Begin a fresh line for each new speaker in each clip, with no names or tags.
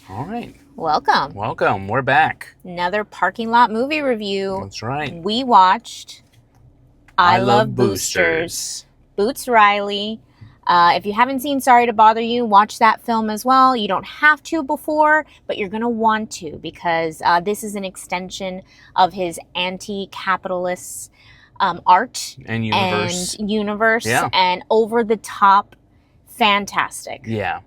All right.
Welcome.
Welcome. We're back.
Another parking lot movie review.
That's right.
We watched I Love
Boosters.
Boosters. Boots Riley. If you haven't seen Sorry to Bother You, watch that film as well. You don't have to before, but you're going to want to because this is an extension of his anti-capitalist art
And universe. Yeah.
and over the top fantastic.
Yeah.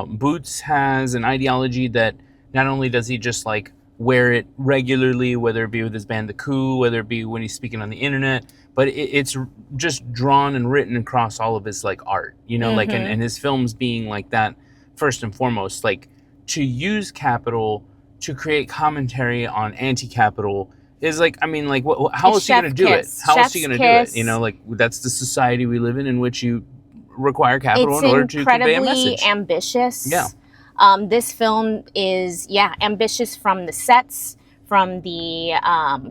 Boots has an ideology that not only does he just like wear it regularly, whether it be with his band The Coup, whether it be when he's speaking on the internet, but it's just drawn and written across all of his like art, like and his films being like that first and foremost, like to use capital to create commentary on anti-capital is like, I mean, like, how else are you going to do it? How else are you going to do it? Like that's the society we live in which you require capital in order to convey a message.
It's incredibly ambitious.
Yeah.
This film is, ambitious from the sets, from the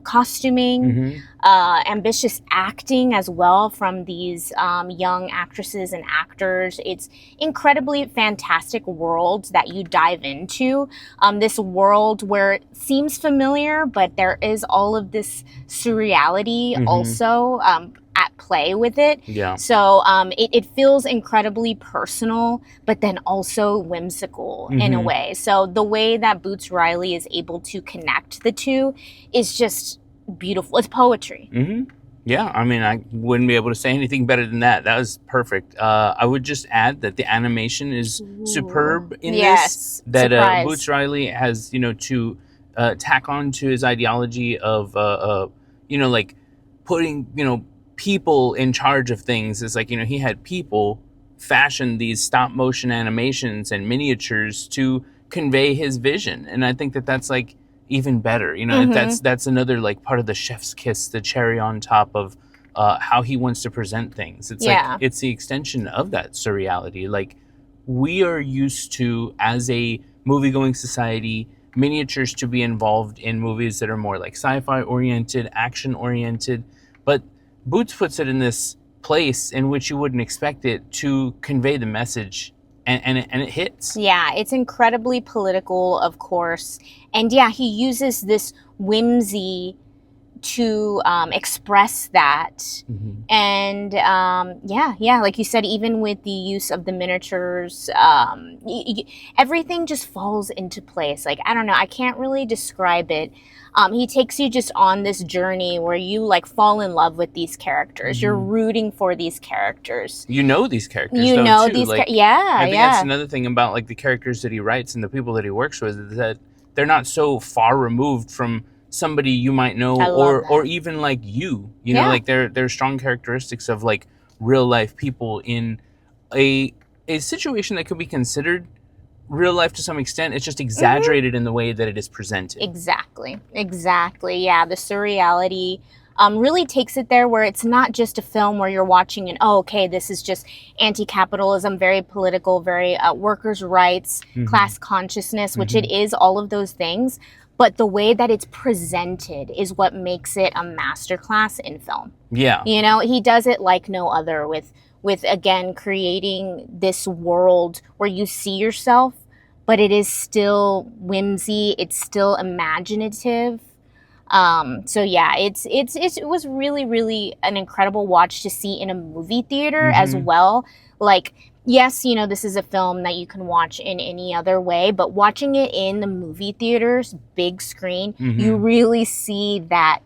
costuming, ambitious acting as well from these young actresses and actors. It's incredibly fantastic world that you dive into. This world where it seems familiar, but there is all of this surreality also at play with it.
Yeah.
So it feels incredibly personal, but then also whimsical in a way. So the way that Boots Riley is able to connect the two is just beautiful. It's poetry.
Yeah, I mean, I wouldn't be able to say anything better than that. That was perfect. I would just add that the animation is superb in this. That Boots Riley has, to tack on to his ideology of, like putting, people in charge of things. It's like, he had people fashion these stop motion animations and miniatures to convey his vision. And I think that that's like even better, that's another like part of the chef's kiss, the cherry on top of how he wants to present things. It's like it's the extension of that surreality. Like we are used to, as a movie going society, miniatures to be involved in movies that are more like sci-fi oriented, action oriented, but Boots puts it in this place in which you wouldn't expect it to convey the message, and it hits.
Yeah, it's incredibly political, of course. And yeah, he uses this whimsy to express that. And like you said, even with the use of the miniatures, everything just falls into place. Like, I don't know, I can't really describe it. He takes you just on this journey where you like fall in love with these characters. You're rooting for these characters.
You know these characters.
You know these.
I think that's another thing about like the characters that he writes and the people that he works with, is that they're not so far removed from somebody you might know, or even like you know, like they're strong characteristics of like real life people in a situation that could be considered real life to some extent. It's just exaggerated in the way that it is presented.
Exactly. Yeah, the surreality really takes it there, where it's not just a film where you're watching and, this is just anti-capitalism, very political, very workers' rights, class consciousness, which it is all of those things. But the way that it's presented is what makes it a masterclass in film.
Yeah.
He does it like no other with again, creating this world where you see yourself, but it is still whimsy. It's still imaginative. So yeah, it was really, really an incredible watch to see in a movie theater as well. Like, yes, this is a film that you can watch in any other way, but watching it in the movie theaters, big screen, you really see that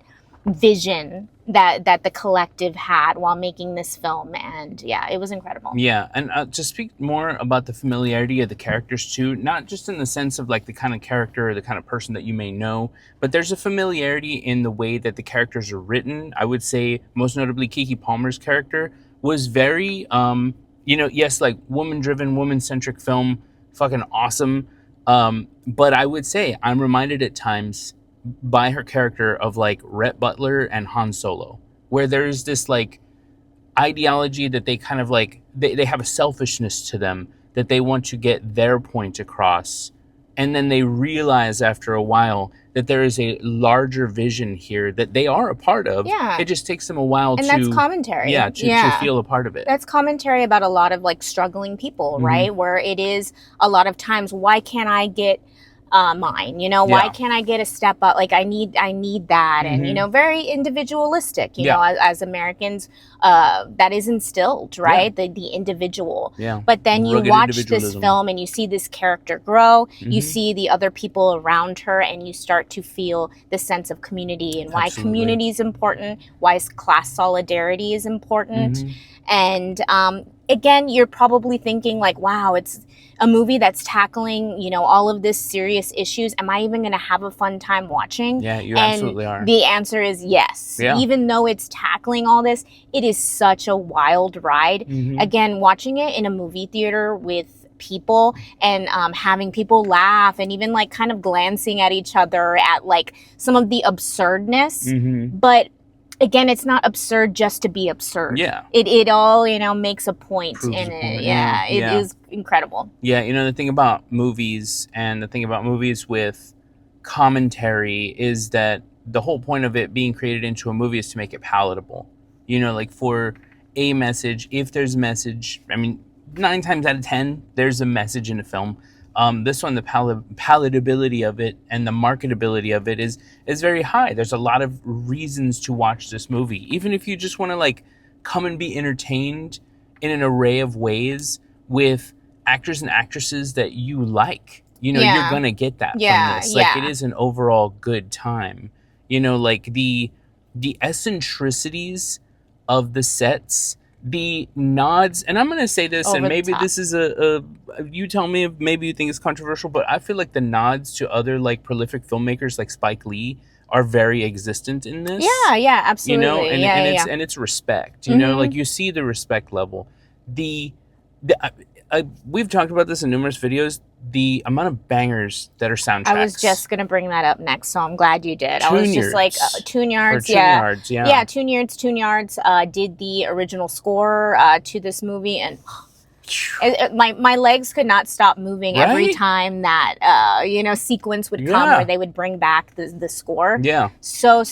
vision that the collective had while making this film. And yeah, it was incredible.
Yeah, and to speak more about the familiarity of the characters too, not just in the sense of like the kind of character or the kind of person that you may know, but there's a familiarity in the way that the characters are written. I would say most notably Keke Palmer's character was very yes, like woman-driven, woman-centric film, fucking awesome. But I would say I'm reminded at times by her character of like Rhett Butler and Han Solo, where there's this like ideology that they kind of like, they have a selfishness to them, that they want to get their point across and then they realize after a while that there is a larger vision here that they are a part of.
Yeah.
It just takes them a while
and that's commentary.
To feel a part of it.
That's commentary about a lot of like struggling people, right? Where it is a lot of times, why can't I get mine? You know, why can't I get a step up? Like I need that, and you know, very individualistic. You know, as Americans, that is instilled, right? The individual.
Yeah.
But then you watch this film and you see this character grow. You see the other people around her, and you start to feel the sense of community and why community is important, why class solidarity is important, and again, you're probably thinking like, wow, it's a movie that's tackling, you know, all of this serious issues. Am I even going to have a fun time watching?
Yeah, you absolutely are.
The answer is yes. Yeah. Even though it's tackling all this, it is such a wild ride. Again, watching it in a movie theater with people and having people laugh and even like kind of glancing at each other at like some of the absurdness, but again, it's not absurd just to be absurd. Yeah. It all, you know, makes a point in it. Yeah. It is incredible.
Yeah. You know, the thing about movies with commentary is that the whole point of it being created into a movie is to make it palatable. You know, like for a message, if there's a message, I mean, 9 times out of 10, there's a message in a film. This one, the palatability of it and the marketability of it is very high. There's a lot of reasons to watch this movie, even if you just want to like come and be entertained in an array of ways with actors and actresses that you like. You know, you're gonna get that from this. Like it is an overall good time. You know, like the eccentricities of the sets, the nods, and I'm going to say this, and maybe this is you tell me if maybe you think it's controversial, but I feel like the nods to other like prolific filmmakers like Spike Lee are very existent in this.
Yeah, absolutely.
You know, and it's respect. You know, like you see the respect level. We've talked about this in numerous videos. The amount of bangers that are soundtracks.
I was just going to bring that up next, so I'm glad you did. I was just like, Tune Yards, Tune Yards did the original score to this movie, and my legs could not stop moving every time that you know, sequence would come where they would bring back the score. Yeah, so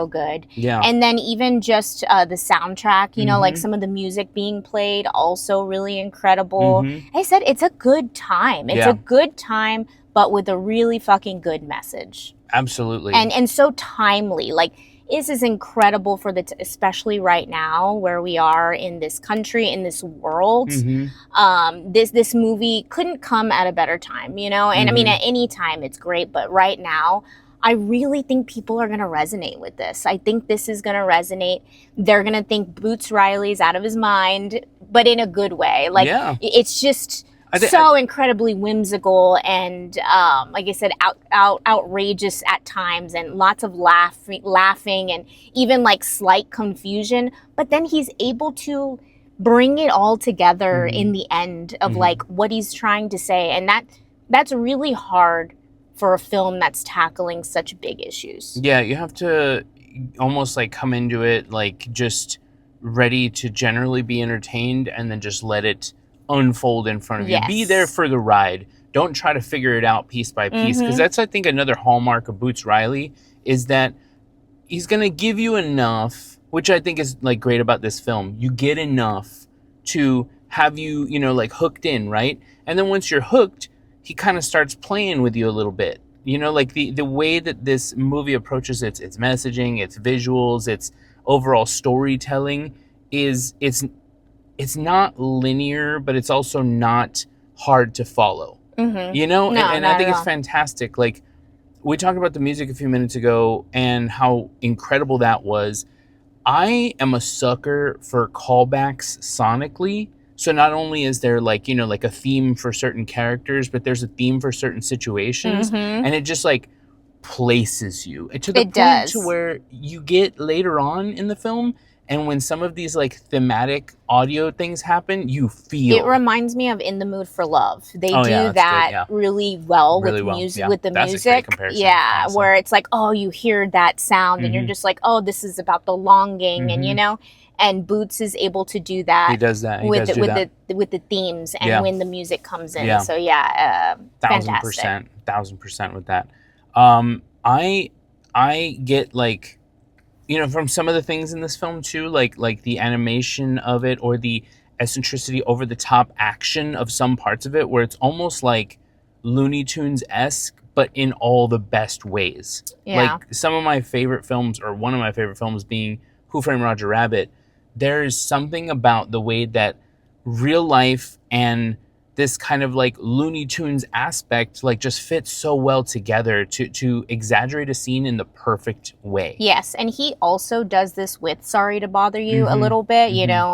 good. Yeah, and then even just the soundtrack, you know, like some of the music being played, also really incredible. I said it's a good time. It's a good time, but with a really fucking good message.
Absolutely,
and so timely. Like, this is incredible for especially right now where we are in this country, in this world. This movie couldn't come at a better time, you know? And I mean, at any time it's great, but right now, I really think people are going to resonate with this. I think this is going to resonate. They're going to think Boots Riley's out of his mind, but in a good way. Like, it's just so incredibly whimsical and, like I said, outrageous at times, and lots of laughing and even like slight confusion. But then he's able to bring it all together in the end of like what he's trying to say, and that's really hard for a film that's tackling such big issues.
Yeah, you have to almost like come into it like just ready to generally be entertained, and then just let it unfold in front of you. Be there for the ride. Don't try to figure it out piece by piece, because that's, I think, another hallmark of Boots Riley, is that he's going to give you enough, which I think is like great about this film. You get enough to have you, you know, like hooked in, right? And then once you're hooked, he kind of starts playing with you a little bit. You know, like the way that this movie approaches its messaging, its visuals, its overall storytelling it's not linear, but it's also not hard to follow. You know, and I think it's fantastic. Like, we talked about the music a few minutes ago and how incredible that was. I am a sucker for callbacks sonically. So not only is there like, you know, like a theme for certain characters, but there's a theme for certain situations, and it just like places you to the point to where you get later on in the film. And when some of these like thematic audio things happen, you feel.
It reminds me of In the Mood for Love. They do that really well with music. With the
that's
music,
a great comparison.
where it's like, oh, you hear that sound, and you're just like, oh, this is about the longing, and you know. And Boots is able to do that.
He does that.
With the themes and when the music comes in. So Fantastic.
1000% with that. I get like, you know, from some of the things in this film too, like the animation of it, or the eccentricity, over the top action of some parts of it, where it's almost like Looney Tunes-esque, but in all the best ways.
Yeah.
Like some of my favorite films, or one of my favorite films being Who Framed Roger Rabbit, there is something about the way that real life and this kind of like Looney Tunes aspect like just fits so well together to exaggerate a scene in the perfect way.
Yes, and he also does this with Sorry to Bother You a little bit, you know,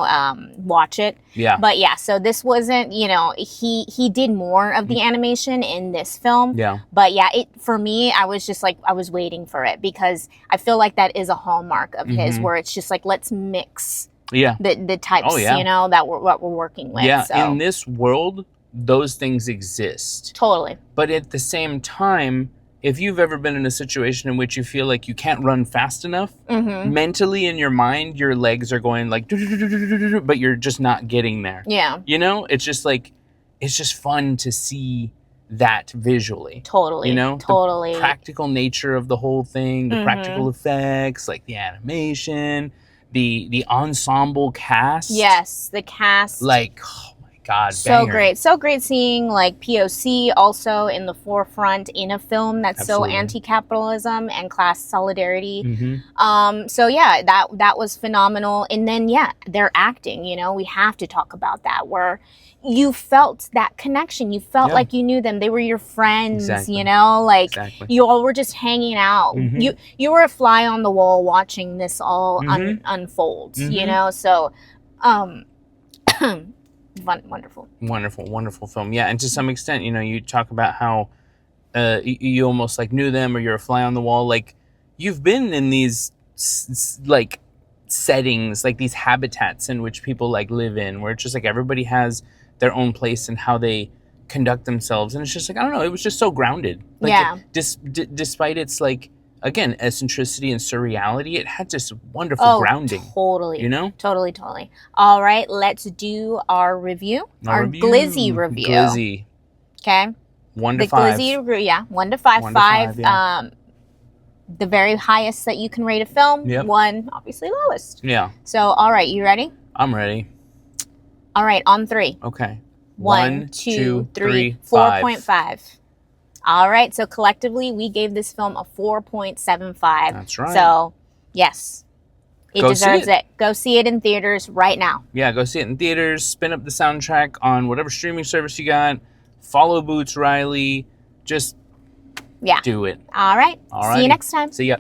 watch it.
Yeah.
But yeah, so this wasn't, you know, he did more of the animation in this film.
Yeah.
But yeah, for me, I was just like, I was waiting for it, because I feel like that is a hallmark of his, where it's just like, let's mix the types, you know, that what we're working with.
Yeah,
so.
In this world, those things exist.
Totally.
But at the same time, if you've ever been in a situation in which you feel like you can't run fast enough, mentally in your mind, your legs are going like, but you're just not getting there.
Yeah.
You know, it's just like, it's just fun to see that visually.
Totally.
You know,
totally.
The practical nature of the whole thing, the practical effects, like the animation, the ensemble cast.
Yes, the cast.
Like, God,
so
banger.
great. So great seeing like POC also in the forefront in a film that's so anti-capitalism and class solidarity. So yeah, that was phenomenal. And then yeah, their acting, you know, we have to talk about that, where you felt that connection. You felt like you knew them. They were your friends, you know, like you all were just hanging out. You were a fly on the wall watching this all unfold, you know? So wonderful film. Yeah, and to some extent, you know, you talk about how you almost like knew them, or you're a fly on the wall. Like, you've been in these like settings, like these habitats in which people like live in, where it's just like everybody has their own place and how they conduct themselves, and it's just like, I don't know, it was just so grounded. Like, despite its like, again, eccentricity and surreality, it had this wonderful grounding. Totally.
You know?
Totally. All right, let's do our review. Our glizzy review.
Glizzy.
Okay.
1 to 5.
The glizzy review, yeah. 1 to 5. 5, yeah. The very highest that you can rate a film. 1, obviously lowest.
Yeah.
So, all right, you ready?
I'm ready.
All right, on 3.
Okay.
1, 2, 3, 4.5. All right, so collectively, we gave this film a 4.75.
That's right.
So, yes, it deserves it. Go see it in theaters right now.
Yeah, go see it in theaters. Spin up the soundtrack on whatever streaming service you got. Follow Boots Riley. Just do it.
All right. See you next time.
See ya.